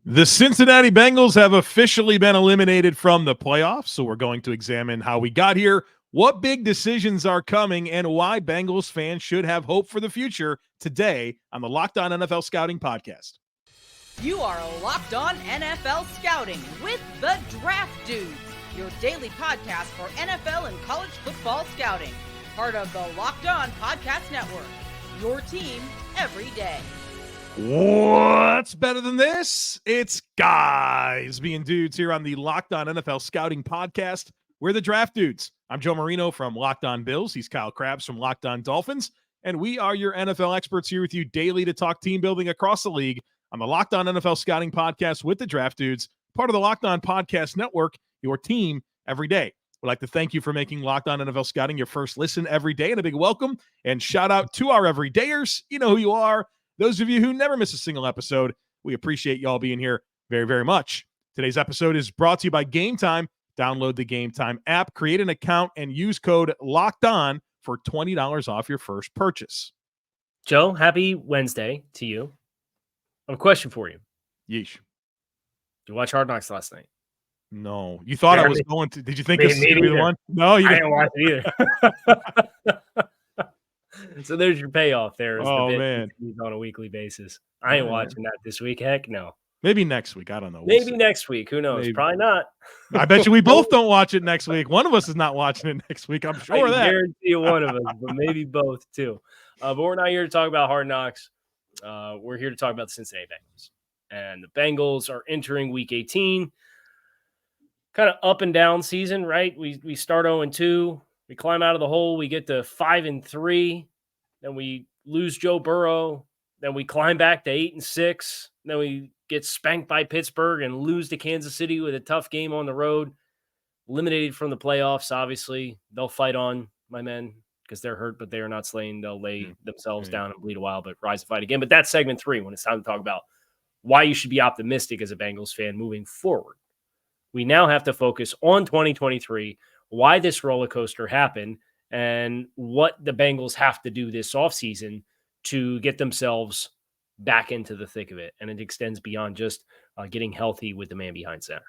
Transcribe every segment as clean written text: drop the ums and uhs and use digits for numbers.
The Cincinnati Bengals have officially been eliminated from the playoffs, so we're going to examine how we got here, what big decisions are coming, and why Bengals fans should have hope for the future today on the Locked On NFL Scouting Podcast. You are Locked On NFL Scouting with the Draft Dudes, your daily podcast for NFL and college football scouting. Part of the Locked On Podcast Network, your team every day. What's better than this? It's guys being dudes here on the Locked On NFL Scouting Podcast. We're the Draft Dudes. I'm Joe Marino from Locked On Bills. He's Kyle Crabbs from Locked On Dolphins. And we are your NFL experts here with you daily to talk team building across the league on the Locked On NFL Scouting Podcast with the Draft Dudes, part of the Locked On Podcast Network, your team every day. We'd like to thank you for making Locked On NFL Scouting your first listen every day, and a big welcome and shout out to our everydayers. You know who you are. Those of you who never miss a single episode, we appreciate y'all being here very, very much. Today's episode is brought to you by Gametime. Download the Gametime app, create an account, and use code LOCKEDON for $20 off your first purchase. Joe, happy Wednesday to you. I have a question for you. Yeesh. Did you watch Hard Knocks last night? No. You thought I was going to. Did you think this was going to be the one? No, you didn't. I didn't watch it either. So there's your payoff there. Oh, man. On a weekly basis. I ain't watching that this week. Heck no. Maybe next week. I don't know. Maybe next week. Who knows? Maybe. Probably not. I bet you we both don't watch it next week. One of us is not watching it next week. I'm sure of that. I guarantee you one of us, but maybe both too. But we're not here to talk about Hard Knocks. We're here to talk about the Cincinnati Bengals. And the Bengals are entering week 18. Kind of up and down season, right? We start 0-2. We climb out of the hole. We get to 5-3. Then we lose Joe Burrow. Then we climb back to 8-6. Then we get spanked by Pittsburgh and lose to Kansas City with a tough game on the road. Eliminated from the playoffs, obviously. They'll fight on, my men, because they're hurt, but they are not slain. They'll lay themselves down and bleed a while, but rise and fight again. But that's segment 3 when it's time to talk about why you should be optimistic as a Bengals fan moving forward. We now have to focus on 2023, why this roller coaster happened, and what the Bengals have to do this offseason to get themselves back into the thick of it. And it extends beyond just getting healthy with the man behind center.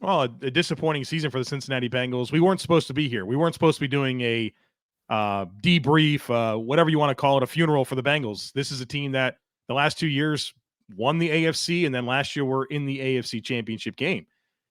Well, a disappointing season for the Cincinnati Bengals. We weren't supposed to be here. We weren't supposed to be doing a debrief, whatever you want to call it, a funeral for the Bengals. This is a team that the last 2 years won the AFC, and then last year were in the AFC Championship game.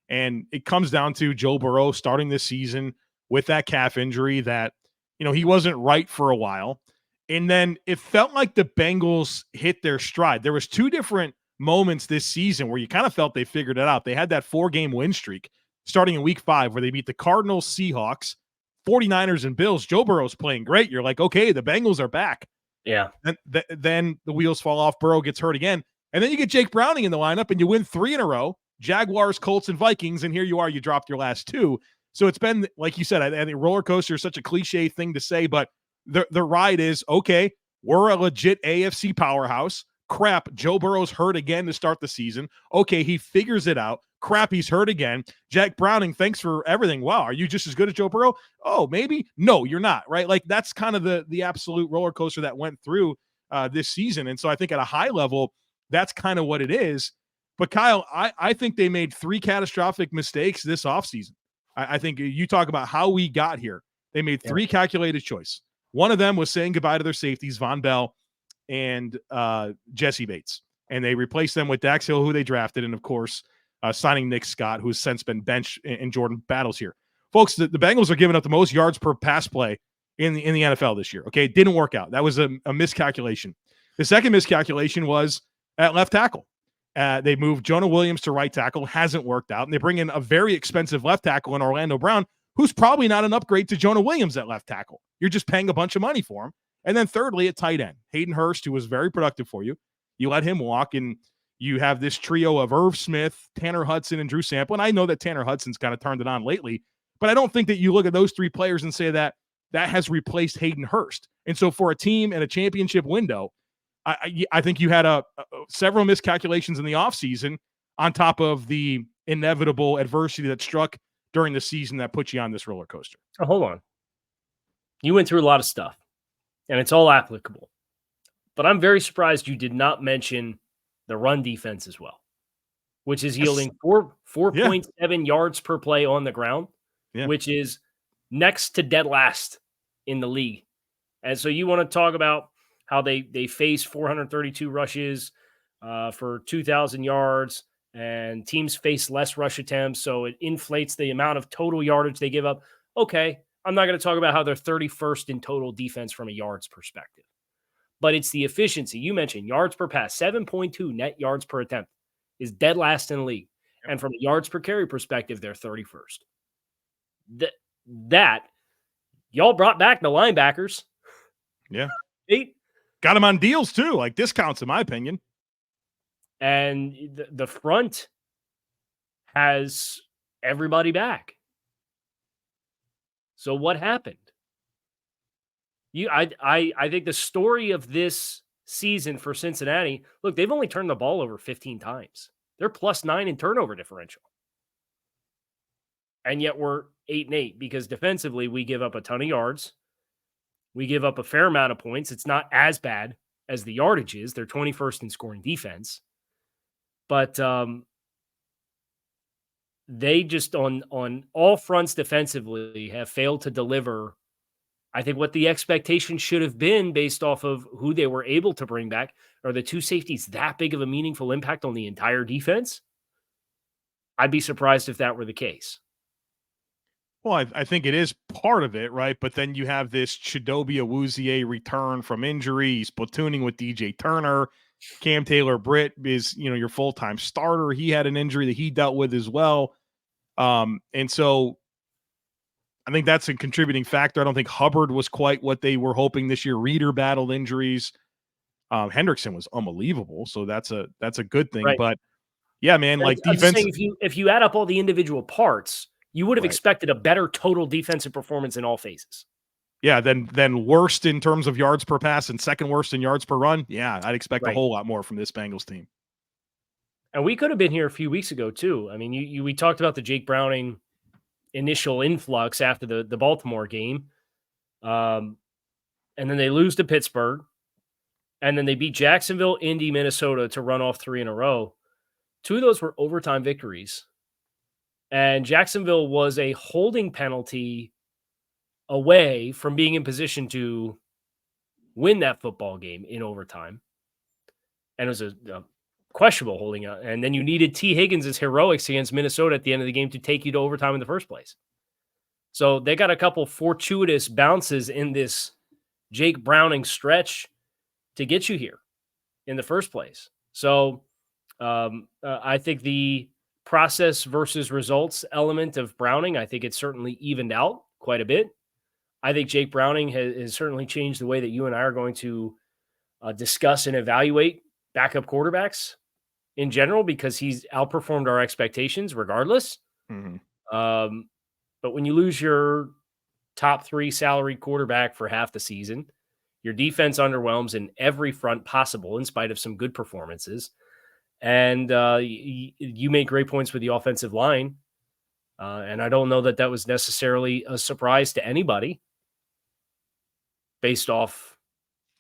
And it comes down to Joe Burrow starting this season with that calf injury that, he wasn't right for a while. And then it felt like the Bengals hit their stride. There was 2 different moments this season where you kind of felt they figured it out. They had that 4-game win streak starting in week 5 where they beat the Cardinals, Seahawks, 49ers, and Bills. Joe Burrow's playing great. You're like, okay, the Bengals are back. Yeah. Then the wheels fall off. Burrow gets hurt again. And then you get Jake Browning in the lineup and you win 3 in a row. Jaguars, Colts, and Vikings, and here you are, you dropped your last 2. So it's been, like you said, I think roller coaster is such a cliche thing to say, but the ride is, okay, we're a legit AFC powerhouse. Crap, Joe Burrow's hurt again to start the season. Okay, he figures it out. Crap, he's hurt again. Jack Browning, thanks for everything. Wow, are you just as good as Joe Burrow? Oh, maybe? No, you're not, right? Like, that's kind of the absolute roller coaster that went through this season. And so I think at a high level, that's kind of what it is. But, Kyle, I think they made 3 catastrophic mistakes this offseason. I think you talk about how we got here. They made 3 calculated choices. One of them was saying goodbye to their safeties, Von Bell and Jesse Bates. And they replaced them with Dax Hill, who they drafted, and, of course, signing Nick Scott, who's since been benched in Jordan battles here. Folks, the Bengals are giving up the most yards per pass play in the NFL this year. Okay, it didn't work out. That was a miscalculation. The second miscalculation was at left tackle. They moved Jonah Williams to right tackle, hasn't worked out, and they bring in a very expensive left tackle in Orlando Brown, who's probably not an upgrade to Jonah Williams at left tackle. You're just paying a bunch of money for him. And then thirdly, at tight end, Hayden Hurst, who was very productive for you. You let him walk, and you have this trio of Irv Smith, Tanner Hudson, and Drew Sample. And I know that Tanner Hudson's kind of turned it on lately, but I don't think that you look at those 3 players and say that has replaced Hayden Hurst. And so for a team in a championship window, I think you had several miscalculations in the offseason on top of the inevitable adversity that struck during the season that put you on this roller coaster. Oh, hold on. You went through a lot of stuff, and it's all applicable. But I'm very surprised you did not mention the run defense as well. which is yielding 4.7 yards per play on the ground, which is next to dead last in the league. And so you want to talk about how they face 432 rushes for 2,000 yards, and teams face less rush attempts, so it inflates the amount of total yardage they give up. Okay, I'm not going to talk about how they're 31st in total defense from a yards perspective, but it's the efficiency. You mentioned yards per pass, 7.2 net yards per attempt is dead last in the league. Yep. And from a yards per carry perspective, they're 31st. That y'all brought back the linebackers. Yeah. Got them on deals too, like discounts in my opinion. And the front has everybody back. So what happened? I think the story of this season for Cincinnati, look, they've only turned the ball over 15 times. They're +9 in turnover differential. And yet we're 8-8 because defensively we give up a ton of yards. We give up a fair amount of points. It's not as bad as the yardage is. They're 21st in scoring defense. But they just on all fronts defensively have failed to deliver, I think, what the expectation should have been based off of who they were able to bring back. Are the two safeties that big of a meaningful impact on the entire defense? I'd be surprised if that were the case. Well, I think it is part of it, right? But then you have this Chidobe Awuzie return from injury. He's platooning with DJ Turner. Cam Taylor-Britt is, your full-time starter. He had an injury that he dealt with as well. And so I think that's a contributing factor. I don't think Hubbard was quite what they were hoping this year. Reeder battled injuries. Hendrickson was unbelievable. So that's a good thing. Right. But yeah, man, like defense. If you add up all the individual parts, you would have expected a better total defensive performance in all phases. Yeah, then worst in terms of yards per pass and second worst in yards per run. Yeah, I'd expect a whole lot more from this Bengals team. And we could have been here a few weeks ago too. I mean, we talked about the Jake Browning initial influx after the Baltimore game. And then they lose to Pittsburgh. And then they beat Jacksonville, Indy, Minnesota to run off 3 in a row. 2 of those were overtime victories. And Jacksonville was a holding penalty away from being in position to win that football game in overtime. And it was a questionable holding out. And then you needed T. Higgins' heroics against Minnesota at the end of the game to take you to overtime in the first place. So they got a couple fortuitous bounces in this Jake Browning stretch to get you here in the first place. So I think the process versus results element of Browning, I think it's certainly evened out quite a bit. I think Jake Browning has certainly changed the way that you and I are going to discuss and evaluate backup quarterbacks in general, because he's outperformed our expectations regardless. Mm-hmm. But when you lose your top 3 salaried quarterback for half the season, your defense underwhelms in every front possible in spite of some good performances. And you made great points with the offensive line. And I don't know that that was necessarily a surprise to anybody based off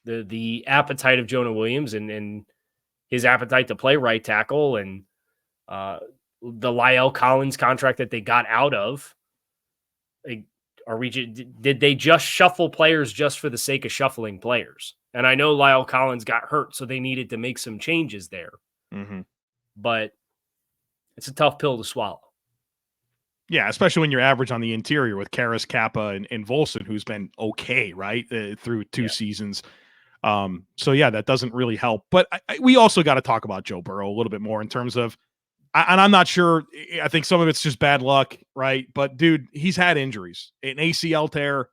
the appetite of Jonah Williams and his appetite to play right tackle and the La'el Collins contract that they got out of. Did they just shuffle players just for the sake of shuffling players? And I know La'el Collins got hurt, so they needed to make some changes there. Mm-hmm. But it's a tough pill to swallow. Yeah, especially when you're average on the interior with Karras, Kappa, and Volson, who's been okay, right, through 2 seasons. So, yeah, that doesn't really help. But we also got to talk about Joe Burrow a little bit more in terms of and I'm not sure. I think some of it's just bad luck, right? But, dude, he's had injuries. An ACL tear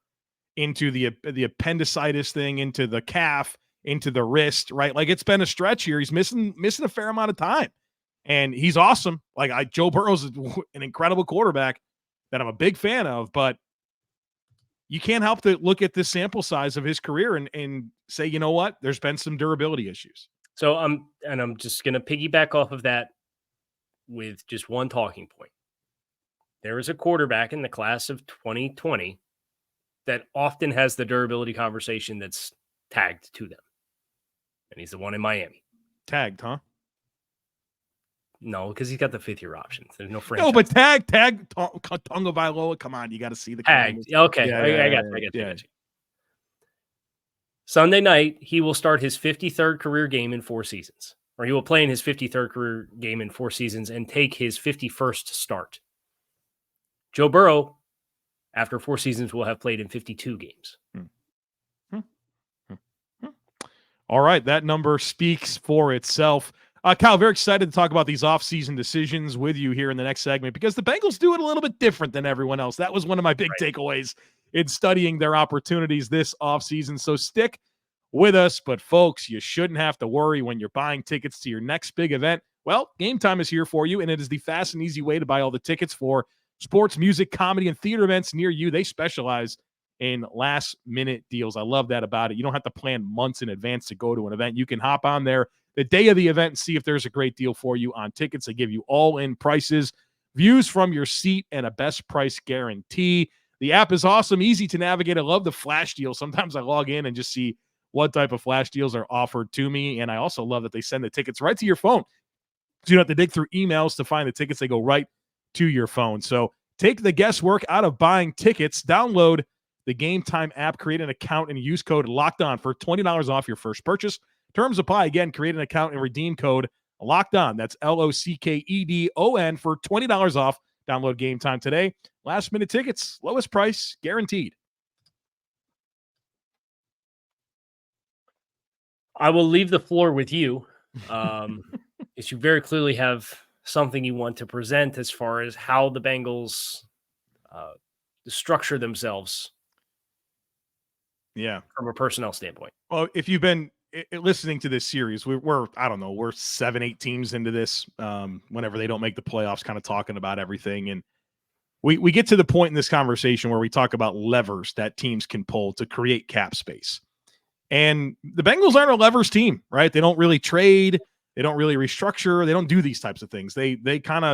into the appendicitis thing, into the calf, into the wrist, right? Like, it's been a stretch here. He's missing a fair amount of time. And he's awesome. Like, Joe Burrow's an incredible quarterback that I'm a big fan of, but you can't help to look at this sample size of his career and say, you know what? There's been some durability issues. So I'm just going to piggyback off of that with just one talking point. There is a quarterback in the class of 2020 that often has the durability conversation that's tagged to them. And he's the one in Miami. Tagged, huh? No, because he's got the 5th-year option. There's no franchise. No, but tag Tonga Vailoa. Come on, you got to see the tag. Okay, I got you. Sunday night, he will start his 53rd career game in 4 seasons, or he will play in his 53rd career game in 4 seasons and take his 51st start. Joe Burrow, after 4 seasons, will have played in 52 games. All right, that number speaks for itself. Kyle, very excited to talk about these offseason decisions with you here in the next segment because the Bengals do it a little bit different than everyone else. That was one of my big takeaways in studying their opportunities this offseason. So stick with us. But, folks, you shouldn't have to worry when you're buying tickets to your next big event. Well, Gametime is here for you, and it is the fast and easy way to buy all the tickets for sports, music, comedy, and theater events near you. They specialize in last-minute deals. I love that about it. You don't have to plan months in advance to go to an event. You can hop on there the day of the event and see if there's a great deal for you on tickets. They give you all-in prices, views from your seat, and a best price guarantee. The app is awesome, easy to navigate. I love the flash deals. Sometimes I log in and just see what type of flash deals are offered to me, and I also love that they send the tickets right to your phone. So you don't have to dig through emails to find the tickets. They go right to your phone. So take the guesswork out of buying tickets. Download the Gametime app, create an account, and use code LOCKEDON for $20 off your first purchase. Terms apply. Again, create an account and redeem code LOCKEDON. That's LOCKEDON for $20 off. Download Gametime today. Last minute tickets, lowest price guaranteed. I will leave the floor with you. As you very clearly have something you want to present as far as how the Bengals structure themselves. Yeah. From a personnel standpoint. Well, if you've been listening to this series, we're 7-8 teams into this. Whenever they don't make the playoffs, kind of talking about everything. And we get to the point in this conversation where we talk about levers that teams can pull to create cap space. And the Bengals aren't a levers team, right? They don't really trade. They don't really restructure. They don't do these types of things. They kind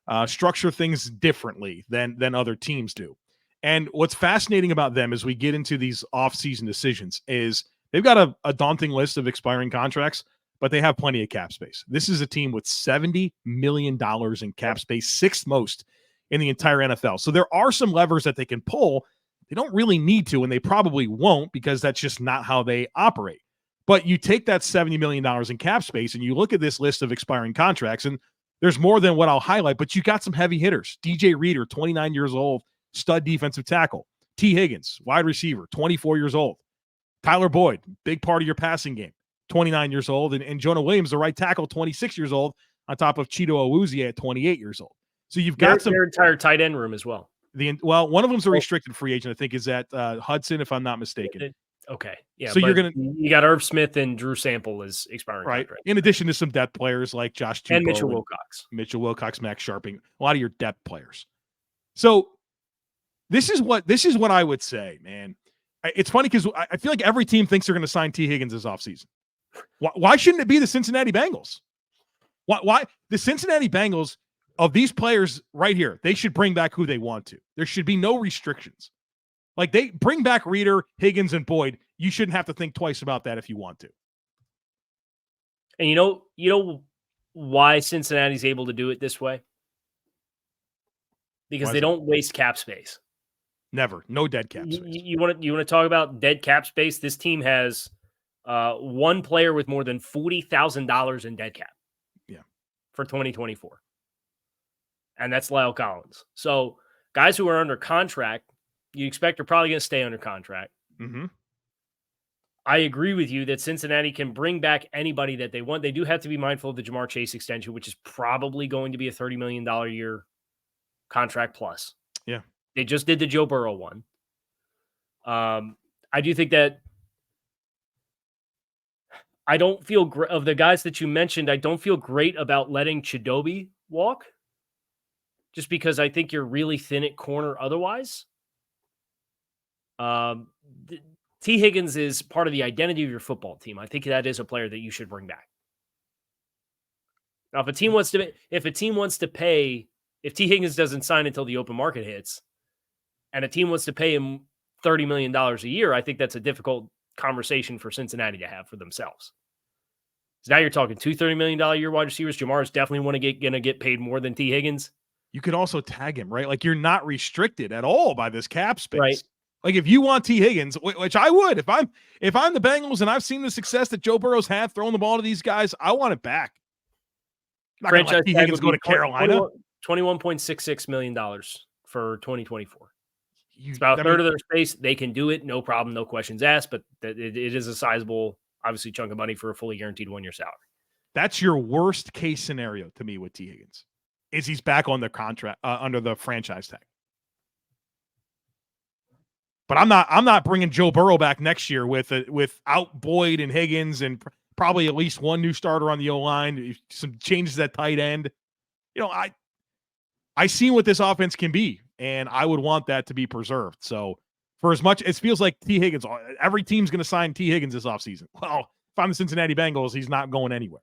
of structure things differently than other teams do. And what's fascinating about them as we get into these offseason decisions is they've got a daunting list of expiring contracts, but they have plenty of cap space. This is a team with $70 million in cap space, 6th most in the entire NFL. So there are some levers that they can pull. They don't really need to, and they probably won't because that's just not how they operate. But you take that $70 million in cap space and you look at this list of expiring contracts, and there's more than what I'll highlight, but you got some heavy hitters. DJ Reader, 29 years old, stud defensive tackle. T. Higgins, wide receiver, 24 years old. Tyler Boyd, big part of your passing game, 29 years old. And Jonah Williams, the right tackle, 26 years old, on top of Cheeto Awuzie at 28 years old. So you've got their entire tight end room as well. One of them's a restricted free agent, I think, is at Hudson, if I'm not mistaken. Okay. Yeah. So you got Irv Smith and Drew Sample as expiring. Right. Contract. In addition to some depth players like Josh Tupou and Mitchell Wilcox. Max Sharping, a lot of your depth players. So this is what I would say, man. It's funny because I feel like every team thinks they're going to sign T. Higgins this offseason. Why shouldn't it be the Cincinnati Bengals? Why the Cincinnati Bengals, of these players right here, they should bring back who they want to. There should be no restrictions. Like, they bring back Reader, Higgins, and Boyd. You shouldn't have to think twice about that if you want to. And you know why Cincinnati's able to do it this way? Because they don't waste cap space. Never. No dead cap space. You want to talk about dead cap space? This team has one player with more than $40,000 in dead cap. Yeah. For 2024. And that's Lyle Collins. So guys who are under contract, you expect are probably going to stay under contract. Mm-hmm. I agree with you that Cincinnati can bring back anybody that they want. They do have to be mindful of the Jamar Chase extension, which is probably going to be a $30 million a year contract plus. Yeah. They just did the Joe Burrow one. I do think that I don't feel of the guys that you mentioned, I don't feel great about letting Chidobe walk just because I think you're really thin at corner otherwise. T. Higgins is part of the identity of your football team. I think that is a player that you should bring back. Now, if a team wants to pay, if T. Higgins doesn't sign until the open market hits, and a team wants to pay him $30 million a year, I think that's a difficult conversation for Cincinnati to have for themselves. So now you're talking two $30 million a year wide receivers. Jamar is definitely going to get paid more than T. Higgins. You could also tag him, right? Like you're not restricted at all by this cap space. Right. Like if you want T. Higgins, which I would, if I'm the Bengals and I've seen the success that Joe Burrow's had throwing the ball to these guys, I want it back. I'm not going to let T. Higgins go to Carolina. $21.66 million for 2024. It's about a third of their space. They can do it. No problem. No questions asked, but it is a sizable, obviously, chunk of money for a fully guaranteed 1-year salary. That's your worst case scenario to me with T. Higgins. Is he's back on the contract under the franchise tag. But I'm not bringing Joe Burrow back next year without Boyd and Higgins and probably at least one new starter on the O-line, some changes at tight end. You know, I seen what this offense can be, and I would want that to be preserved. So for as much, it feels like T. Higgins, every team's going to sign T. Higgins this offseason. Well, if I'm the Cincinnati Bengals, he's not going anywhere.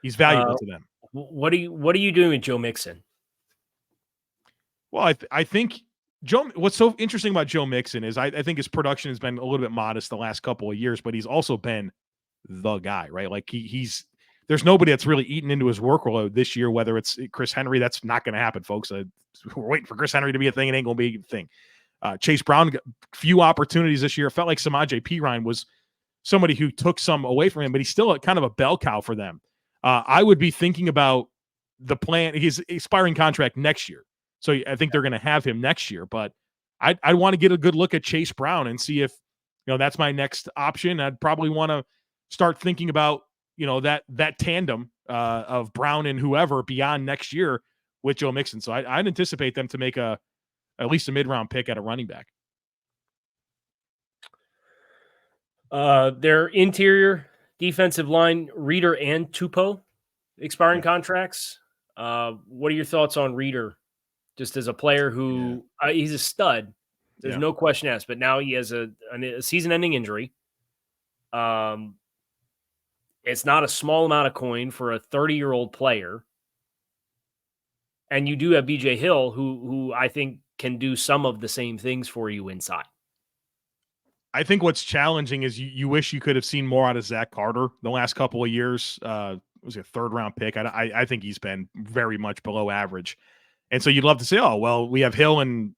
He's valuable to them. What are you doing with Joe Mixon? Well, I think what's so interesting about Joe Mixon is I think his production has been a little bit modest the last couple of years, but he's also been the guy, right? Like he's there's nobody that's really eaten into his workload this year, whether it's Chris Henry. That's not going to happen, folks. We're waiting for Chris Henry to be a thing. It ain't going to be a thing. Chase Brown, few opportunities this year. It felt like Samaje Perine was somebody who took some away from him, but he's still kind of a bell cow for them. I would be thinking about the plan. His expiring contract next year. So I think they're going to have him next year, but I want to get a good look at Chase Brown and see if, that's my next option. I'd probably want to start thinking about, that tandem of Brown and whoever beyond next year with Joe Mixon. So I'd anticipate them to make at least a mid-round pick at a running back. Their interior defensive line, Reader and Tupou, expiring contracts. What are your thoughts on Reader? Just as a player who he's a stud. There's no question asked, but now he has a season-ending injury. It's not a small amount of coin for a 30-year-old player. And you do have BJ Hill, who I think can do some of the same things for you inside. I think what's challenging is you wish you could have seen more out of Zach Carter the last couple of years. Was a third-round pick. I think he's been very much below average. And so you'd love to say, oh, well, we have Hill and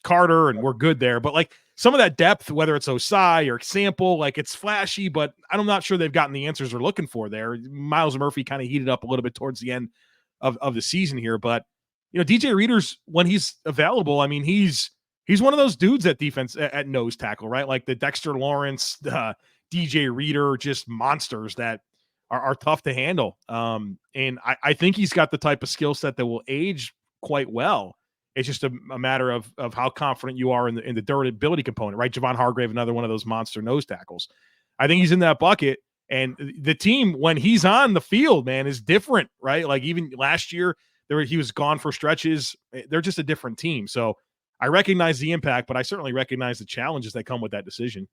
Carter and we're good there. But like some of that depth, whether it's Osai or Sample, like it's flashy, but I'm not sure they've gotten the answers they're looking for there. Miles Murphy kind of heated up a little bit towards the end of the season here. But, DJ Reader's, when he's available, I mean, he's one of those dudes at defense at nose tackle, right? Like the Dexter Lawrence, DJ Reader, just monsters that are tough to handle. And I think he's got the type of skill set that will age quite well. It's just a matter of how confident you are in the durability component, right? Javon Hargrave, another one of those monster nose tackles. I think he's in that bucket. And the team, when he's on the field, man, is different, right? Like even last year, he was gone for stretches. They're just a different team. So I recognize the impact, but I certainly recognize the challenges that come with that decision.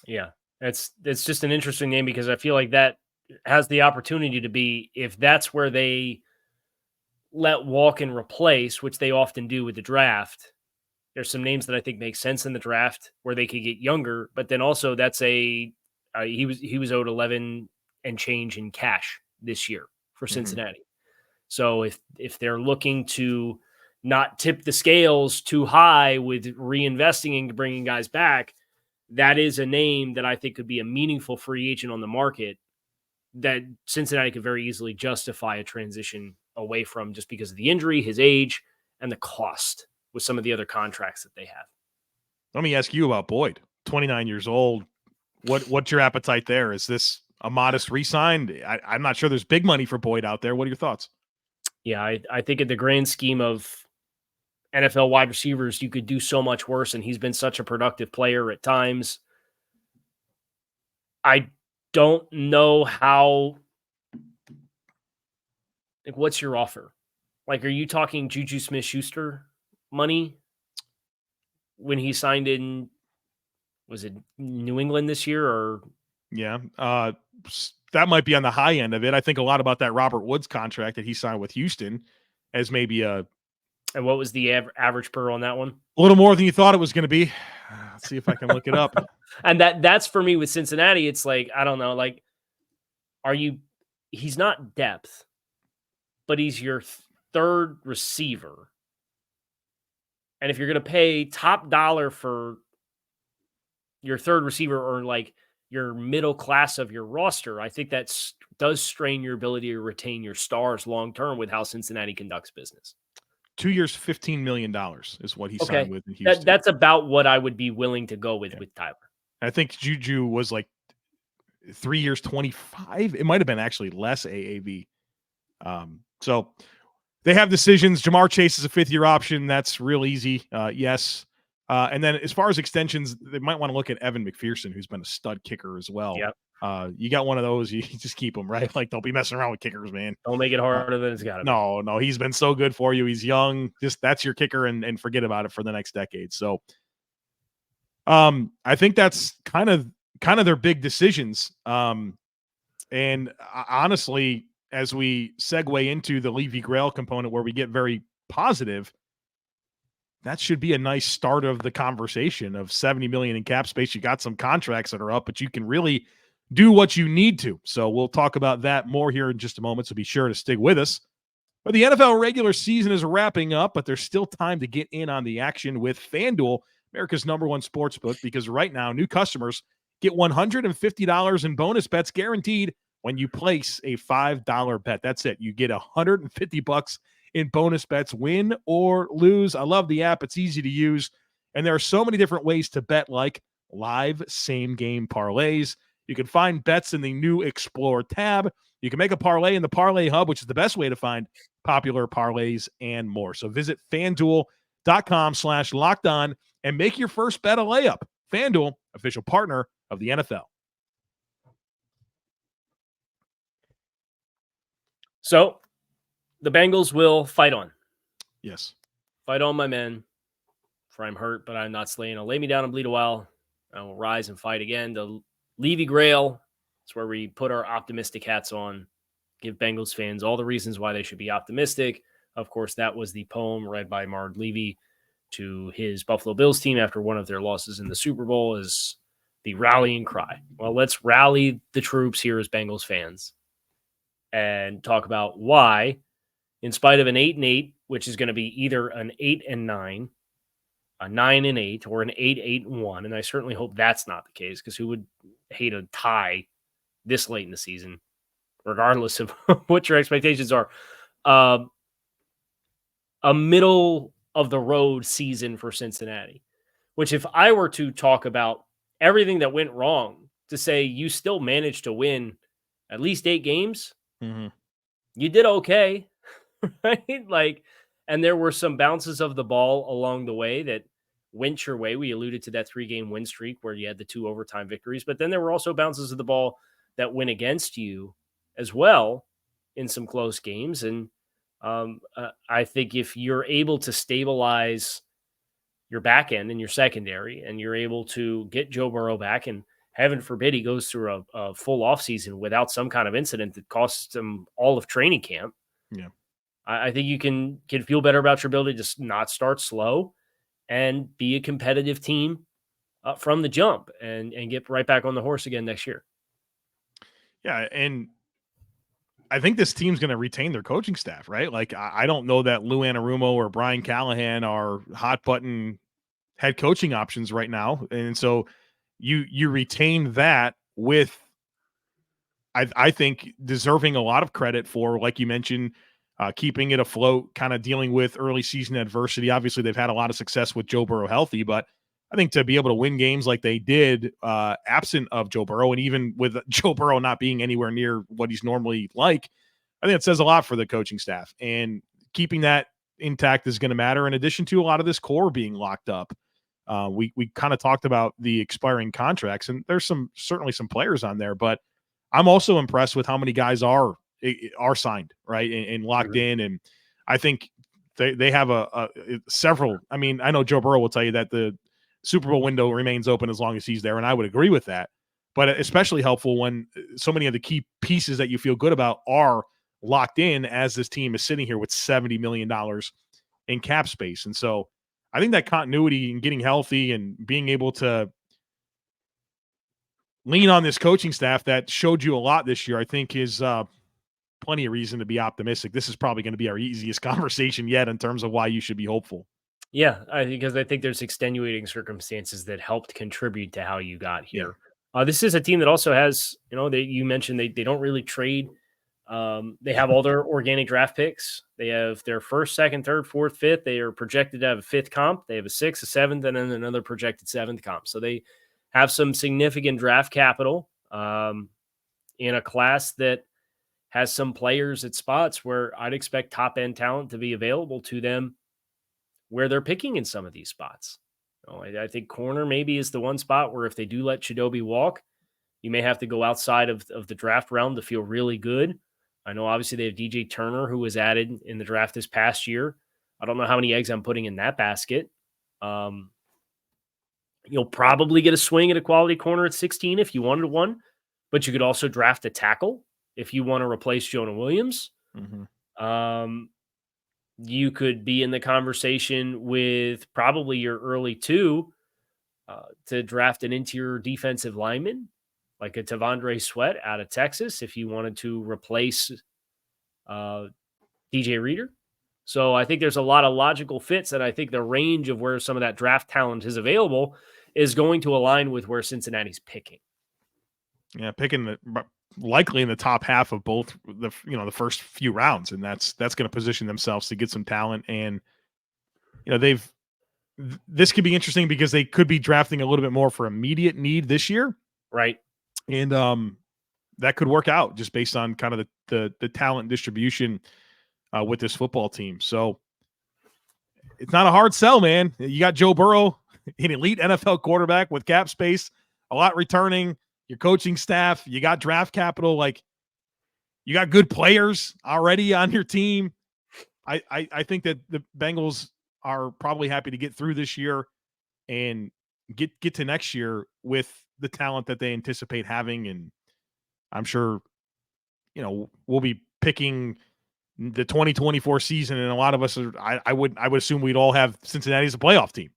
Yeah, it's just an interesting name because I feel like that has the opportunity to be, if that's where they let walk and replace, which they often do with the draft. There's some names that I think make sense in the draft where they could get younger, but then also that's he was owed 11 and change in cash this year for Cincinnati. So if they're looking to not tip the scales too high with reinvesting and bringing guys back, that is a name that I think could be a meaningful free agent on the market that Cincinnati could very easily justify a transition away from just because of the injury, his age, and the cost with some of the other contracts that they have. Let me ask you about Boyd, 29 years old. What's your appetite there? Is this a modest re-sign? I'm not sure there's big money for Boyd out there. What are your thoughts? Yeah, I think in the grand scheme of NFL wide receivers, you could do so much worse, and he's been such a productive player at times. I don't know how. Like, what's your offer? Like, are you talking Juju Smith-Schuster money when he signed in? Was it New England this year or? Yeah, that might be on the high end of it. I think a lot about that Robert Woods contract that he signed with Houston as maybe a. And what was the average per on that one? A little more than you thought it was going to be. Let's see if I can look it up. And that's for me with Cincinnati. It's like, I don't know, like he's not depth, but he's your third receiver. And if you're going to pay top dollar for your third receiver or like your middle class of your roster, I think that does strain your ability to retain your stars long-term with how Cincinnati conducts business. 2 years, $15 million is what he signed with in Houston. That's about what I would be willing to go with Tyler. I think Juju was like 3 years, 25. It might have been actually less AAV. So they have decisions. Jamar Chase is a 5th-year option. That's real easy. Yes. And then as far as extensions, they might want to look at Evan McPherson, who's been a stud kicker as well. Yep. You got one of those, you just keep them, right? Like, don't be messing around with kickers, man. Don't make it harder than it's got to be. No, he's been so good for you. He's young. Just that's your kicker and forget about it for the next decade. So I think that's kind of their big decisions. And honestly, as we segue into the Levy Grail component where we get very positive, that should be a nice start of the conversation of $70 million in cap space. You got some contracts that are up, but you can really do what you need to. So we'll talk about that more here in just a moment. So be sure to stick with us. But the NFL regular season is wrapping up, but there's still time to get in on the action with FanDuel, America's #1 sportsbook, because right now new customers get $150 in bonus bets guaranteed when you place a $5 bet. That's it. You get $150 in bonus bets, win or lose. I love the app. It's easy to use. And there are so many different ways to bet, like live same-game parlays. You can find bets in the new Explore tab. You can make a parlay in the Parlay Hub, which is the best way to find popular parlays and more. So visit FanDuel.com/lockedon and make your first bet a layup. FanDuel, official partner of the NFL. So the Bengals will fight on. Yes. Fight on, my men. For I'm hurt, but I'm not slain. I'll lay me down and bleed a while. I will rise and fight again. The Levy Grail. It's where we put our optimistic hats on, give Bengals fans all the reasons why they should be optimistic. Of course, that was the poem read by Mark Levy to his Buffalo Bills team after one of their losses in the Super Bowl is the rallying cry. Well, let's rally the troops here as Bengals fans and talk about why, in spite of an 8-8, which is going to be either an 8-9, a 9-8, or an 8-8-1, and I certainly hope that's not the case, because who would hate a tie this late in the season, regardless of what your expectations are? A middle of the road season for Cincinnati, which if I were to talk about everything that went wrong, to say you still managed to win at least 8 games, you did okay, right? Like, and there were some bounces of the ball along the way that went your way. We alluded to that 3-game win streak where you had the 2 overtime victories, but then there were also bounces of the ball that went against you as well in some close games. And I think if you're able to stabilize your back end and your secondary, and you're able to get Joe Burrow back, and heaven forbid he goes through a full offseason without some kind of incident that costs him all of training camp. Yeah, I think you can feel better about your ability to not start slow and be a competitive team from the jump and get right back on the horse again next year. Yeah, and I think this team's going to retain their coaching staff, right? Like, I don't know that Lou Anarumo or Brian Callahan are hot button head coaching options right now. And so you retain that with, I think, deserving a lot of credit for, like you mentioned, keeping it afloat, kind of dealing with early season adversity. Obviously, they've had a lot of success with Joe Burrow healthy, but I think to be able to win games like they did, absent of Joe Burrow, and even with Joe Burrow not being anywhere near what he's normally like, I think it says a lot for the coaching staff. And keeping that intact is going to matter, in addition to a lot of this core being locked up. We kind of talked about the expiring contracts, and there's certainly some players on there, but I'm also impressed with how many guys are signed, right, and locked in. And I think they have several. I mean, I know Joe Burrow will tell you that the Super Bowl window remains open as long as he's there, and I would agree with that. But especially helpful when so many of the key pieces that you feel good about are locked in, as this team is sitting here with $70 million in cap space. And so I think that continuity and getting healthy and being able to lean on this coaching staff that showed you a lot this year, I think is plenty of reason to be optimistic. This is probably going to be our easiest conversation yet in terms of why you should be hopeful. Yeah, because I think there's extenuating circumstances that helped contribute to how you got here. This is a team that also has, you mentioned they don't really trade. They have all their organic draft picks. They have their first, second, third, fourth, fifth. They are projected to have a fifth comp. They have a sixth, a seventh, and then another projected seventh comp. So they have some significant draft capital in a class that has some players at spots where I'd expect top-end talent to be available to them where they're picking in some of these spots. I think corner maybe is the one spot where if they do let Chidobe walk, you may have to go outside of the draft realm to feel really good. I know obviously they have DJ Turner, who was added in the draft this past year. I don't know how many eggs I'm putting in that basket. You'll probably get a swing at a quality corner at 16 if you wanted one, but you could also draft a tackle if you want to replace Jonah Williams. Mm-hmm. You could be in the conversation with probably your early two to draft an interior defensive lineman, like a Tavondre Sweat out of Texas, if you wanted to replace DJ Reader. So I think there's a lot of logical fits, and I think the range of where some of that draft talent is available is going to align with where Cincinnati's picking. Yeah, picking likely in the top half of both the first few rounds, and that's going to position themselves to get some talent. And this could be interesting because they could be drafting a little bit more for immediate need this year, right? And that could work out just based on kind of the talent distribution with this football team. So it's not a hard sell, man. You got Joe Burrow, an elite NFL quarterback with cap space, a lot returning. Your coaching staff, you got draft capital, like you got good players already on your team. I think that the Bengals are probably happy to get through this year and get to next year with the talent that they anticipate having. And I'm sure, we'll be picking the 2024 season, and a lot of us are, I would assume we'd all have Cincinnati as a playoff team,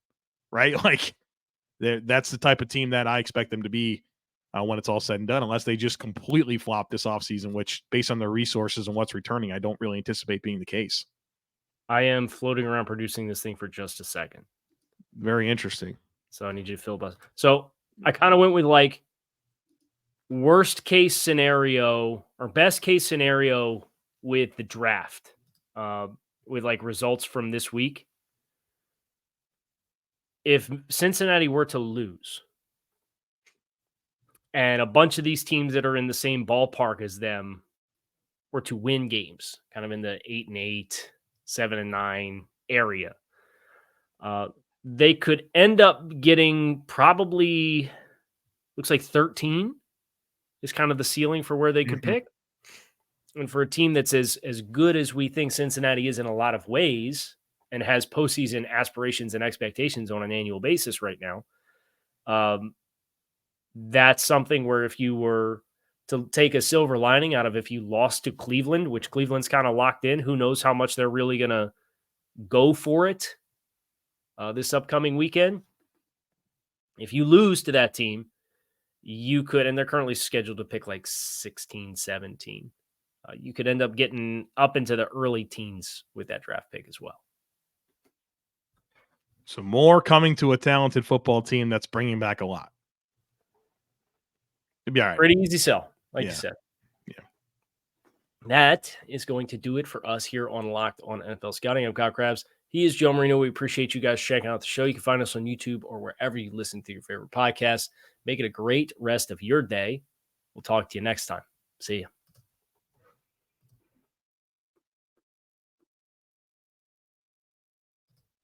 right? Like that's the type of team that I expect them to be when it's all said and done, unless they just completely flop this offseason, which based on their resources and what's returning, I don't really anticipate being the case. I am floating around producing this thing for just a second. Very interesting. So I need you to filibuster. So I kind of went with like worst case scenario or best case scenario with the draft, with like results from this week. If Cincinnati were to lose, and a bunch of these teams that are in the same ballpark as them were to win games, kind of in the 8-8, 7-9 area, they could end up getting probably, looks like 13 is kind of the ceiling for where they could pick. And for a team that's as good as we think Cincinnati is in a lot of ways and has postseason aspirations and expectations on an annual basis right now, that's something where if you were to take a silver lining out of if you lost to Cleveland, which Cleveland's kind of locked in, who knows how much they're really going to go for it this upcoming weekend. If you lose to that team, you could, and they're currently scheduled to pick like 16, 17. You could end up getting up into the early teens with that draft pick as well. So more coming to a talented football team that's bringing back a lot. It'd be all right. Pretty easy sell, like you said. Yeah. That is going to do it for us here on Locked on NFL Scouting. I'm Kyle Crabbs. He is Joe Marino. We appreciate you guys checking out the show. You can find us on YouTube or wherever you listen to your favorite podcasts. Make it a great rest of your day. We'll talk to you next time. See you.